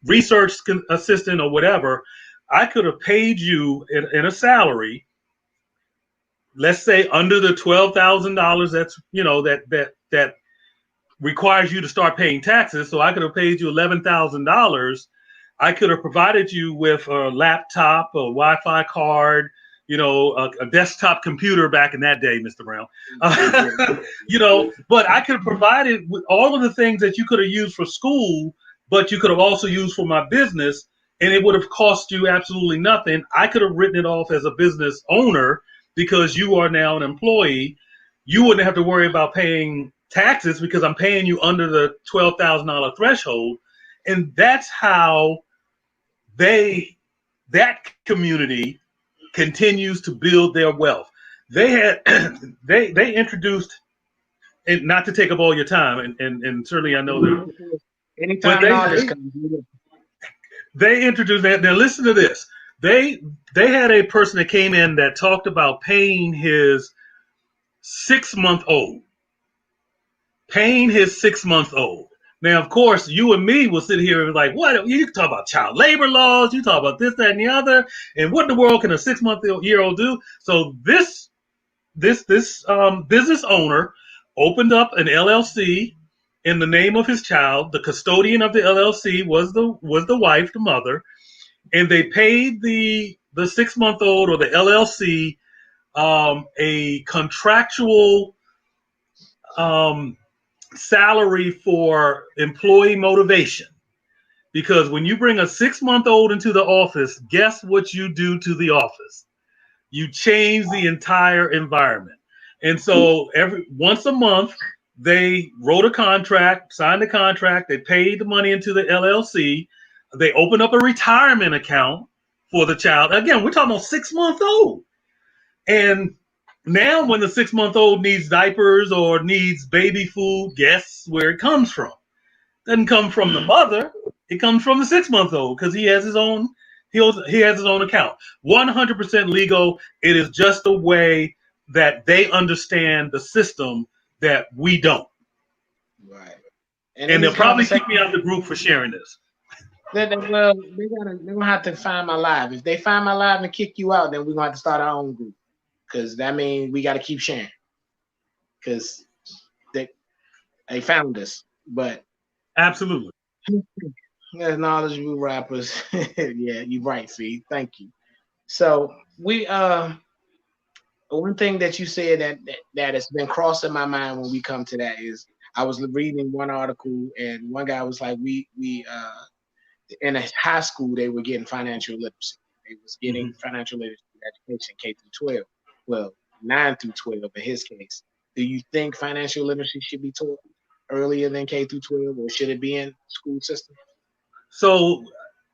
research assistant, or whatever. I could have paid you in a salary, let's say under the $12,000. That's that requires you to start paying taxes. So I could have paid you $11,000. I could have provided you with a laptop, a Wi-Fi card, a desktop computer back in that day, Mr. Brown. But I could have provided with all of the things that you could have used for school, but you could have also used for my business, and it would have cost you absolutely nothing. I could have written it off as a business owner because you are now an employee. You wouldn't have to worry about paying taxes because I'm paying you under the $12,000 threshold. And that's how that community continues to build their wealth. They had they introduced, and not to take up all your time, and certainly I know that, but anytime knowledge comes, they introduced that. Now listen to this. They had a person that came in that talked about paying his 6-month old. Paying his 6-month old. Now, of course, you and me will sit here and like, what? You talk about child labor laws, you talk about this, that, and the other, and what in the world can a 6-month-year-old do? So this business owner opened up an LLC, in the name of his child. The custodian of the LLC was the wife, the mother, and they paid the 6-month-old or the LLC a contractual salary for employee motivation. Because when you bring a 6-month-old into the office, guess what you do to the office? You change the entire environment. And so once a month, they wrote a contract, signed a contract, they paid the money into the LLC, they opened up a retirement account for the child. Again, we're talking about 6-month-old. And now when the 6-month-old needs diapers or needs baby food, guess where it comes from? Doesn't come from the mother. It comes from the 6-month-old because he has his own. He has his own account. 100% legal. It is just a way that they understand the system that we don't. Right. And they'll probably kick me out of the group for sharing this. They're gonna have to find my live. If they find my live and kick you out, then we're gonna have to start our own group. Because that means we got to keep sharing. Because they found us, but absolutely. As knowledgeable rappers, yeah, you're right, Fee. Thank you. So we one thing that you said that has been crossing my mind when we come to that is I was reading one article and one guy was like we in a high school they were getting financial literacy. They was getting financial literacy education K through 12. Well, 9 through 12 in his case. Do you think financial literacy should be taught earlier than K through 12, or should it be in school system? So,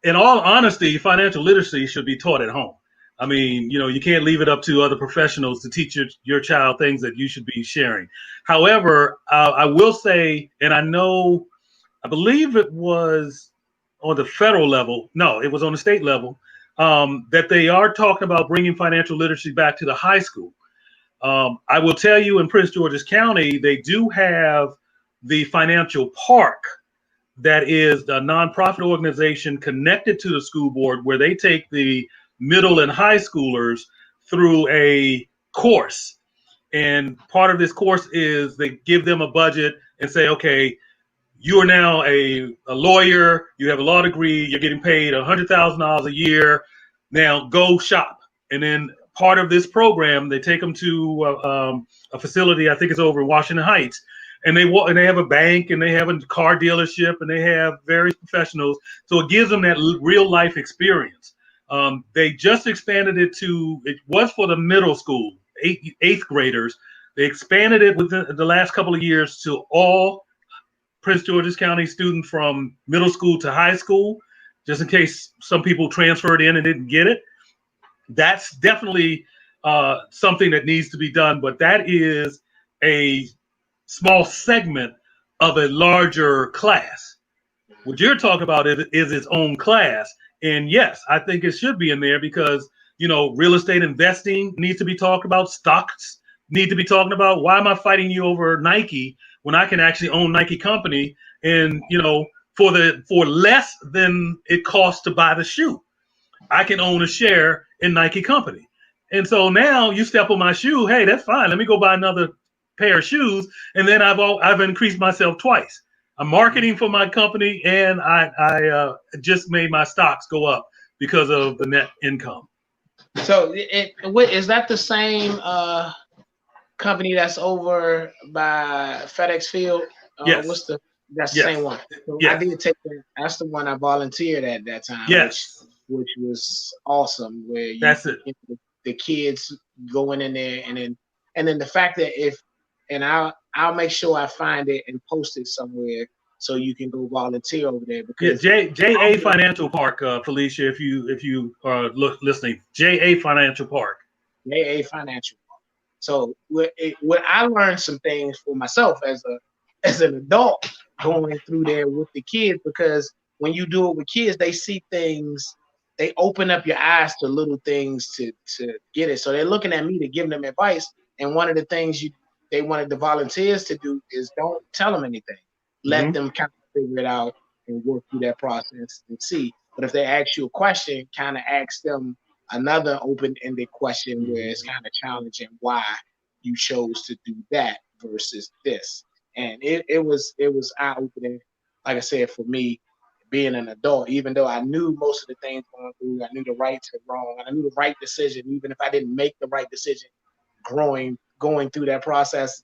in all honesty, financial literacy should be taught at home. I mean, you can't leave it up to other professionals to teach your child things that you should be sharing. However, I will say, and I believe it was on the federal level. No, it was on the state level, that they are talking about bringing financial literacy back to the high school. I will tell you, in Prince George's County, they do have the Financial Park. That is a nonprofit organization connected to the school board where they take the middle and high schoolers through a course. And part of this course is they give them a budget and say, okay, you are now a lawyer, you have a law degree, you're getting paid $100,000 a year. Now go shop. And then part of this program, they take them to a facility, I think it's over in Washington Heights, and they have a bank and they have a car dealership and they have various professionals. So it gives them that real life experience. They just expanded it was for the middle school, eighth graders. They expanded it within the last couple of years to all Prince George's County students from middle school to high school, just in case some people transferred in and didn't get it. That's definitely something that needs to be done, but that is a small segment of a larger class. What you're talking about is its own class. And yes, I think it should be in there because, real estate investing needs to be talked about. Stocks need to be talking about. Why am I fighting you over Nike when I can actually own Nike company and, for less than it costs to buy the shoe? I can own a share in Nike company. And so now you step on my shoe. Hey, that's fine. Let me go buy another pair of shoes. And then I've increased myself twice. I'm marketing for my company, and I just made my stocks go up because of the net income. So is that the same company that's over by FedEx Field? Yes. That's the same one. So yes. I did take that. That's the one I volunteered at that time. Yes. Which was awesome. Where that's it. The kids going in there, and then the fact that I'll make sure I find it and post it somewhere so you can go volunteer over there. Because JA Financial Park, Felicia, if you are listening, JA Financial Park. JA Financial Park. So what I learned some things for myself as an adult going through there with the kids, because when you do it with kids, they see things. They open up your eyes to little things to get it. So they're looking at me to give them advice. And one of the things they wanted the volunteers to do is don't tell them anything. Let them kind of figure it out and work through that process and see. But if they ask you a question, kind of ask them another open-ended question where it's kind of challenging why you chose to do that versus this. and it was eye opening. Like I said, for me, being an adult, even though I knew most of the things going through, I knew the right to wrong, and I knew the right decision, even if I didn't make the right decision, going through that process,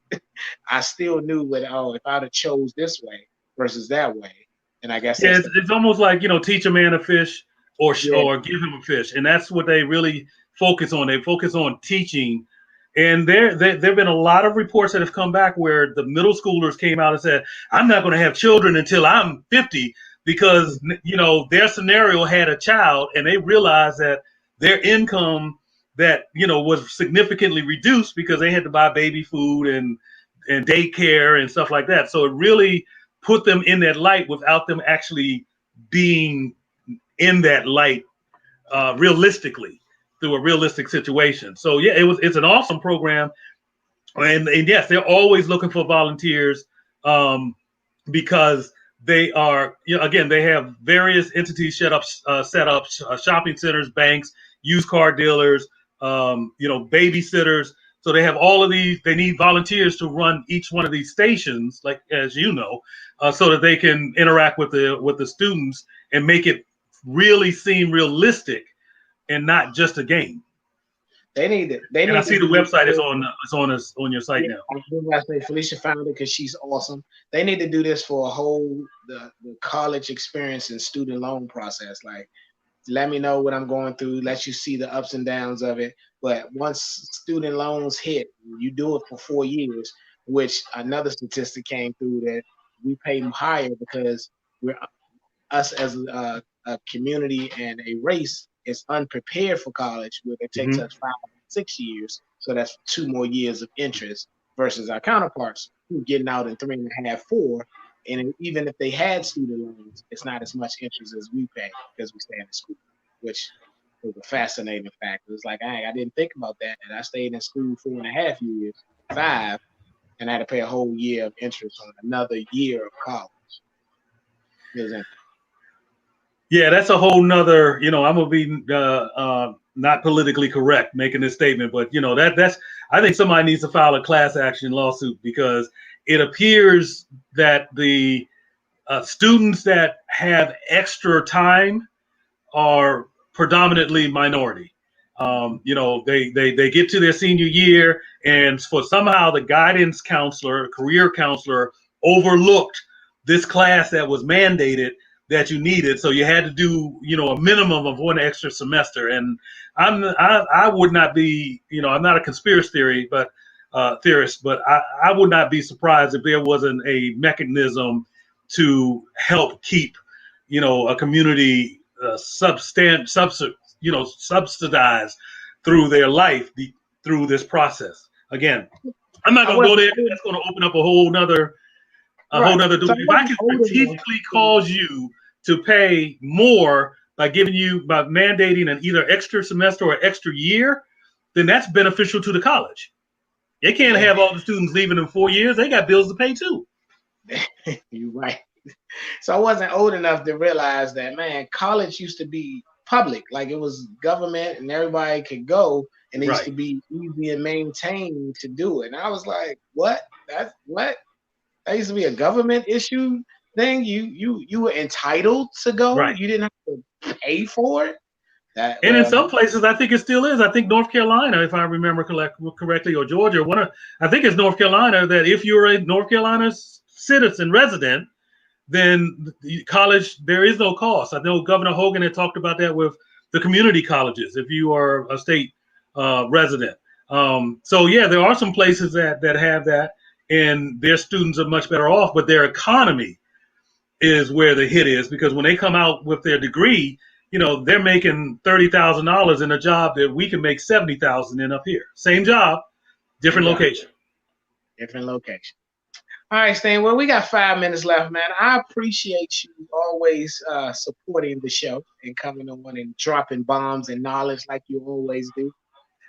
I still knew that if I'd have chose this way versus that way, and I guess Yeah, that's it's almost like, teach a man a fish yeah, or give him a fish, and that's what they really focus on. They focus on teaching, and there've been a lot of reports that have come back where the middle schoolers came out and said, "I'm not going to have children until I'm 50," because their scenario had a child, and they realized that their income that was significantly reduced because they had to buy baby food and daycare and stuff like that. So it really put them in that light without them actually being in that light realistically through a realistic situation. So yeah, it's an awesome program, and yes, they're always looking for volunteers because they are again, they have various entities set up shopping centers, banks, used car dealers, babysitters. So they have all of these. They need volunteers to run each one of these stations, like as you know, so that they can interact with the students and make it really seem realistic and not just a game. they need to they And I need to see the do. website is on your site Yeah, now. I was gonna say Felicia found it because she's awesome. They need to do this for a whole the college experience and student loan process. Like, let me know what I'm going through, let you see the ups and downs of it. But once student loans hit, you do it for 4 years, which another statistic came through that we pay higher because we're us as a community and a race is unprepared for college, where it takes Hmm. us 5, 6 years. So that's 2 more years of interest versus our counterparts who are getting out in 3.5, 4. And even if they had student loans, it's not as much interest as we pay because we stay in school, which was a fascinating fact. It was like, I didn't think about that. And I stayed in school 4.5 years, 5, and I had to pay a whole year of interest on another year of college. It was Yeah, that's a whole nother. I'm gonna be not politically correct making this statement, but that's. I think somebody needs to file a class action lawsuit because it appears that the students that have extra time are predominantly minority. They get to their senior year, and for somehow the guidance counselor, career counselor, overlooked this class that was mandated that you needed. So you had to do, a minimum of one extra semester. And I would not be, I'm not a conspiracy theorist, but I would not be surprised if there wasn't a mechanism to help keep, a community subsidized through their life through this process. Again, I'm not I gonna go wasn't there because that's gonna open up a whole right. nother door. So I If I wasn't can old enough. strategically cause you to pay more by mandating an either extra semester or extra year, then that's beneficial to the college. They can't Yeah, have all the students leaving in 4 years. They got bills to pay too. you're right. So I wasn't old enough to realize that, man, college used to be public, like it was government and everybody could go, and it used Right. to be easy and maintained to do it. And I was like, what? That's what? That used to be a government issue thing. You were entitled to go. Right. You didn't have to pay for it. That And in well, some places, I think it still is. I think North Carolina, if I remember correctly, or Georgia, I think it's North Carolina, that if you're a North Carolina citizen resident, then the college, there is no cost. I know Governor Hogan had talked about that with the community colleges if you are a state resident. So yeah, there are some places that have that, and their students are much better off, but their economy is where the hit is, because when they come out with their degree, they're making $30,000 in a job that we can make 70,000 in up here. Same job, different location. different location. All right, Stan. Well, we got 5 minutes left, man. I appreciate you always supporting the show and coming on and dropping bombs and knowledge like you always do.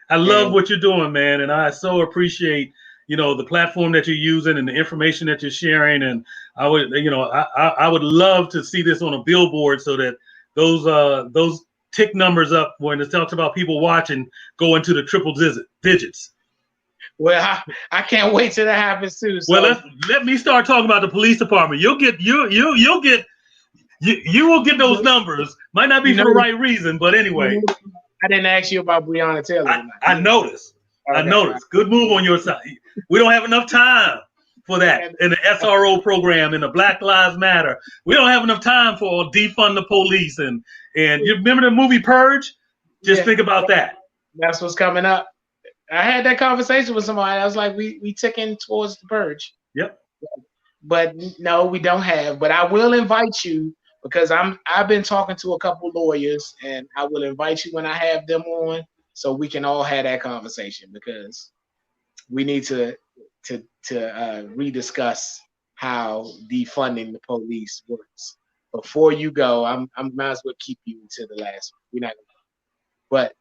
I love And what you're doing, man, and I so appreciate the platform that you're using and the information that you're sharing. And I would I would love to see this on a billboard so that those tick numbers up when it talks about people watching go into the triple digits. Well, I can't wait till that happens too. So Well, let me start talking about the police department. You'll get you will get those numbers. Might not be you for know, the right reason, but anyway. I didn't ask you about Breonna Taylor tonight. I noticed. Okay, I noticed. Good move on your side. We don't have enough time for that in the SRO program, in the Black Lives Matter. We don't have enough time for defund the police and you remember the movie Purge? Just think about that. That's what's coming up. I had that conversation with somebody. I was like, we ticking towards the purge. Yep. But no, we don't have. But I will invite you because I've been talking to a couple lawyers, and I will invite you when I have them on, so we can all have that conversation because we need to rediscuss how defunding the police works. Before you go, I'm might as well keep you until the last one. We're not gonna, but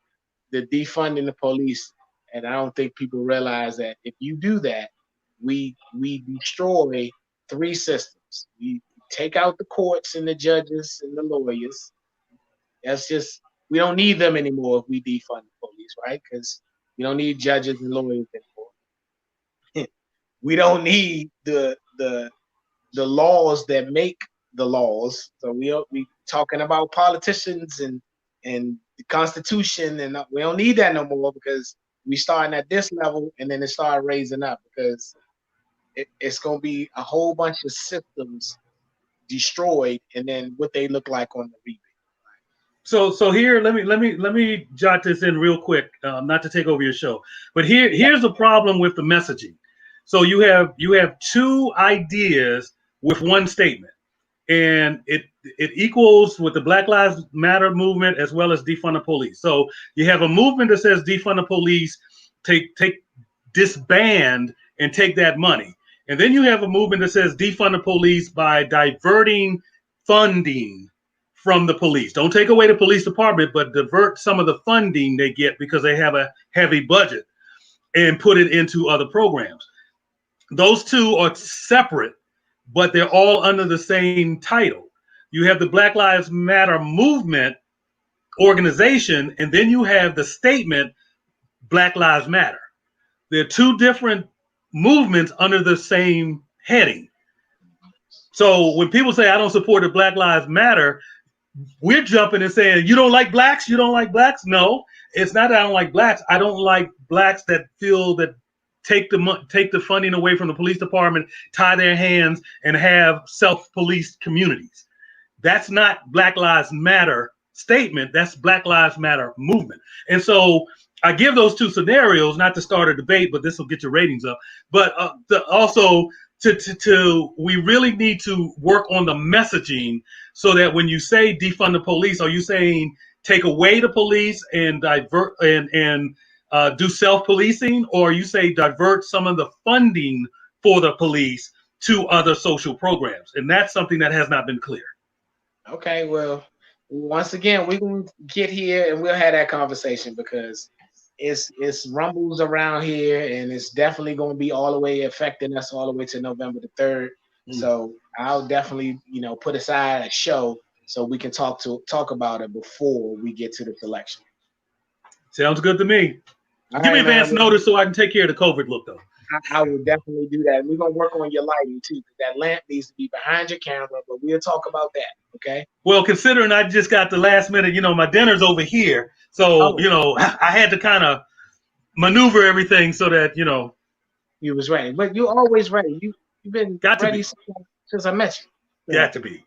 the defunding the police, and I don't think people realize that if you do that, we destroy three systems. We take out the courts and the judges and the lawyers. That's just we don't need them anymore if we defund the police, right? Because we don't need judges and lawyers anymore. We don't need the laws that make the laws. So we talking about politicians and the Constitution, and we don't need that no more because we starting at this level and then it started raising up because it's going to be a whole bunch of systems destroyed and then what they look like on the rebuild. So here, let me jot this in real quick, not to take over your show, but here's the problem with the messaging. So you have two ideas with one statement, and it equals with the Black Lives Matter movement as well as defund the police. So you have a movement that says defund the police, take disband and take that money, and then you have a movement that says defund the police by diverting funding from the police. Don't take away the police department, but divert some of the funding they get because they have a heavy budget and put it into other programs. Those two are separate, but they're all under the same title. You have the Black Lives Matter movement organization, and then you have the statement Black Lives Matter. They're two different movements under the same heading. So when people say I don't support the Black Lives Matter, we're jumping and saying, you don't like blacks? You don't like blacks? No, it's not that I don't like blacks. I don't like blacks that feel that take the funding away from the police department, tie their hands, and have self-police communities. That's not Black Lives Matter statement. That's Black Lives Matter movement. And so I give those two scenarios, not to start a debate, but this will get your ratings up. But also we really need to work on the messaging so that when you say defund the police, are you saying take away the police and divert and do self-policing, or you say divert some of the funding for the police to other social programs? And that's something that has not been clear. Okay, well, once again, we're going to get here and we'll have that conversation because it's rumbles around here and it's definitely going to be all the way affecting us all the way to November the 3rd. So I'll definitely, put aside a show so we can talk about it before we get to the election. Sounds good to me. Give me advance notice so I can take care of the COVID look, though. I will definitely do that. We're going to work on your lighting, too. That lamp needs to be behind your camera, but we'll talk about that, okay? Well, considering I just got the last minute, my dinner's over here. So, I had to kind of maneuver everything so that, You was ready. But you're always ready. You've been ready since I met you. Got to be.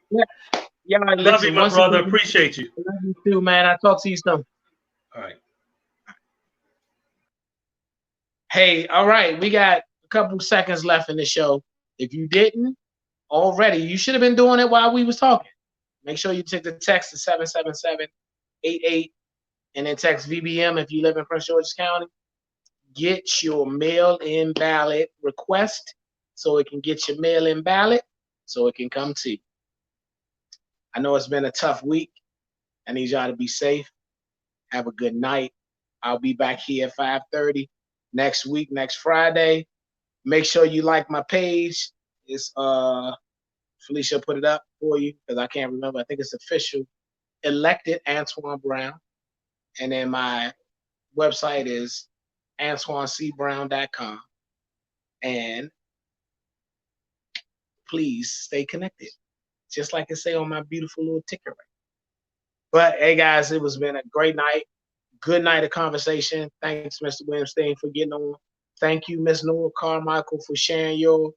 Yeah, love you, my brother. Appreciate you. Love you too, man. I'll talk to you soon. All right. Hey, all right. We got a couple seconds left in the show. If you didn't already, you should have been doing it while we was talking. Make sure you take the text to 77788 and then text VBM if you live in Prince George's County. Get your mail-in ballot request so it can get your mail-in ballot so it can come to you. I know it's been a tough week. I need y'all to be safe. Have a good night. I'll be back here at 5:30 next week, next Friday. Make sure you like my page. It's Felicia put it up for you because I can't remember. I think it's official. Elected Antwan Brown. And then my website is AntwanCBrown.com. And please stay connected, just like I say on my beautiful little ticker. But hey, guys, it was been a great night. Good night of conversation. Thanks, Mr. Williamstein, for getting on. Thank you, Miss Noah Carmichael, for sharing your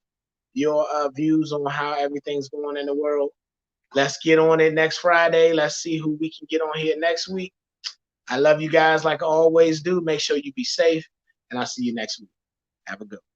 views on how everything's going in the world. Let's get on it next Friday. Let's see who we can get on here next week. I love you guys like I always do. Make sure you be safe, and I'll see you next week. Have a good one.